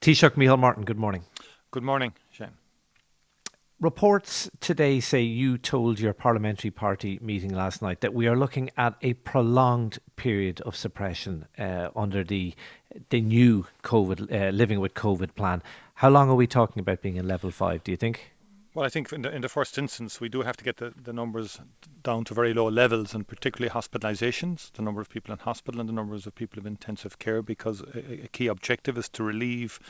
Taoiseach Micheál Martin, good morning. Good morning, Shane. Reports today say you told your parliamentary party meeting last night that we are looking at a prolonged period of suppression under the new COVID living with COVID plan. How long are we talking about being in level 5, do you think? Well, I think in the first instance, we do have to get the numbers down to very low levels, and particularly hospitalizations, the number of people in hospital and the numbers of people in intensive care, because a key objective is to relieve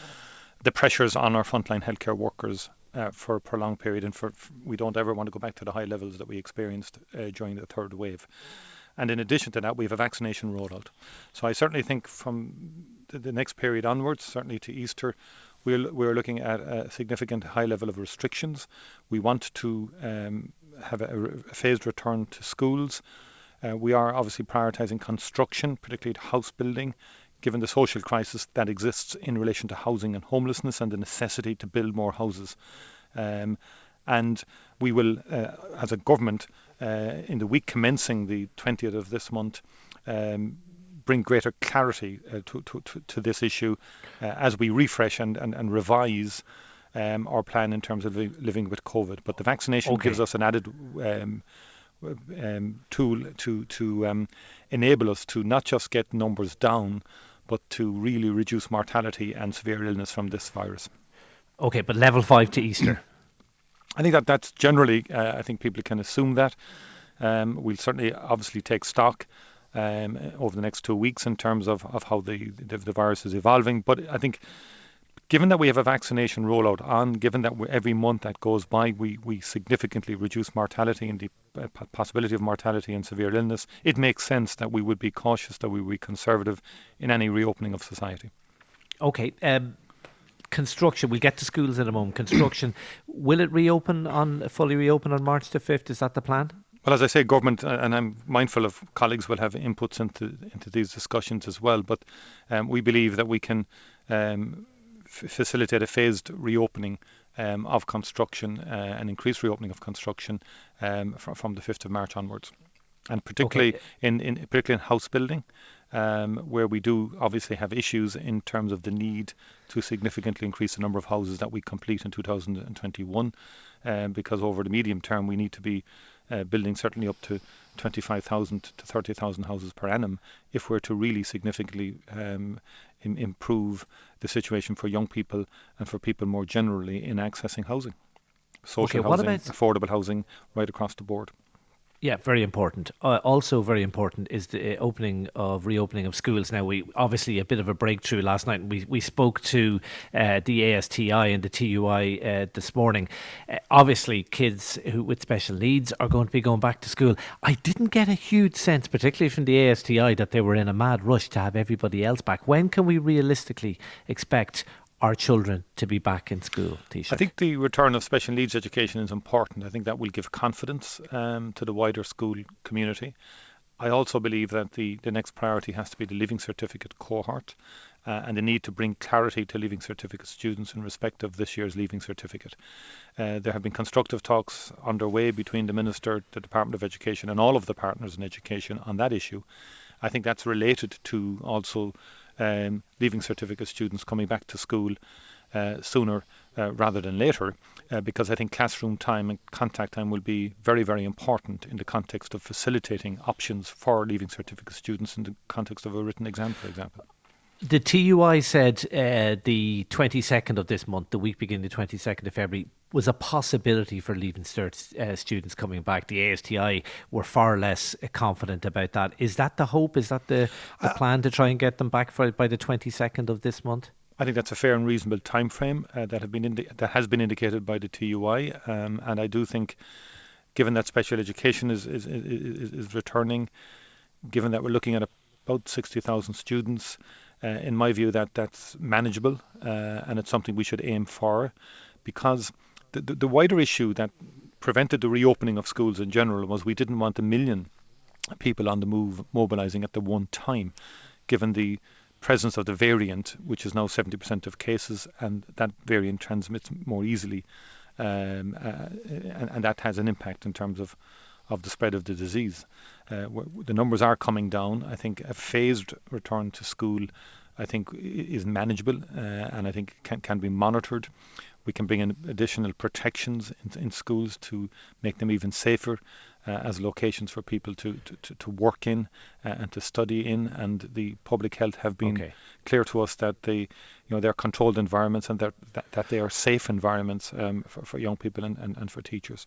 the pressures on our frontline healthcare workers for a prolonged period, and we don't ever want to go back to the high levels that we experienced during the third wave. And in addition to that, we have a vaccination rollout. So I certainly think from the next period onwards, certainly to Easter, we're looking at a significant high level of restrictions. We want to have a phased return to schools. We are obviously prioritising construction, particularly house building, given the social crisis that exists in relation to housing and homelessness and the necessity to build more houses. And we will, as a government, in the week commencing the 20th of this month, bring greater clarity to this issue as we refresh and revise our plan in terms of living with COVID. But the vaccination gives us an added tool to enable us to not just get numbers down, but to really reduce mortality and severe illness from this virus. Okay, but level 5 to Easter. I think that's generally, I think people can assume that. We'll certainly obviously take stock over the next 2 weeks in terms of how the virus is evolving. But I think given that we have a vaccination rollout on, given that every month that goes by, we significantly reduce mortality and the possibility of mortality and severe illness, it makes sense that we would be cautious, that we would be conservative in any reopening of society. Okay. Construction, we'll get to schools in a moment. Construction, will it fully reopen on March the 5th? Is that the plan? Well, as I say, government, and I'm mindful of colleagues will have inputs into these discussions as well, but we believe that we can facilitate a phased reopening of construction and increased reopening of construction from the 5th of March onwards. And particularly particularly in house building, where we do obviously have issues in terms of the need to significantly increase the number of houses that we complete in 2021, because over the medium term we need to be building certainly up to 25,000 to 30,000 houses per annum if we're to really significantly improve the situation for young people and for people more generally in accessing housing, social housing, affordable housing, right across the board. Yeah, very important. Also very important is the reopening of schools. Now, we obviously a bit of a breakthrough last night. We spoke to the ASTI and the TUI this morning. Obviously, kids with special needs are going to be going back to school. I didn't get a huge sense, particularly from the ASTI, that they were in a mad rush to have everybody else back. When can we realistically expect our children to be back in school, Taoiseach? I think the return of special needs education is important. I think that will give confidence to the wider school community. I also believe that the next priority has to be the Leaving Certificate cohort and the need to bring clarity to Leaving Certificate students in respect of this year's Leaving Certificate. There have been constructive talks underway between the Minister, the Department of Education and all of the partners in education on that issue. I think that's related to also Leaving Certificate students coming back to school sooner rather than later, because I think classroom time and contact time will be very, very important in the context of facilitating options for Leaving Certificate students in the context of a written exam, for example. The TUI said the 22nd of this month, the week beginning the 22nd of February, was a possibility for Leaving Cert students coming back. The ASTI were far less confident about that. Is that the hope? Is that the plan to try and get them back by the 22nd of this month? I think that's a fair and reasonable time frame that has been indicated by the TUI, and I do think, given that special education is returning, given that we're looking at about 60,000 students, in my view, that's manageable, and it's something we should aim for, because the wider issue that prevented the reopening of schools in general was we didn't want 1 million people on the move mobilizing at the one time, given the presence of the variant, which is now 70% of cases, and that variant transmits more easily, and that has an impact in terms of the spread of the disease. The numbers are coming down. I think a phased return to school I think is manageable, and I think can be monitored. We can bring in additional protections in schools to make them even safer as locations for people to work in and to study in. And the public health have been Okay. clear to us that they're controlled environments, and that they are safe environments for young people and for teachers.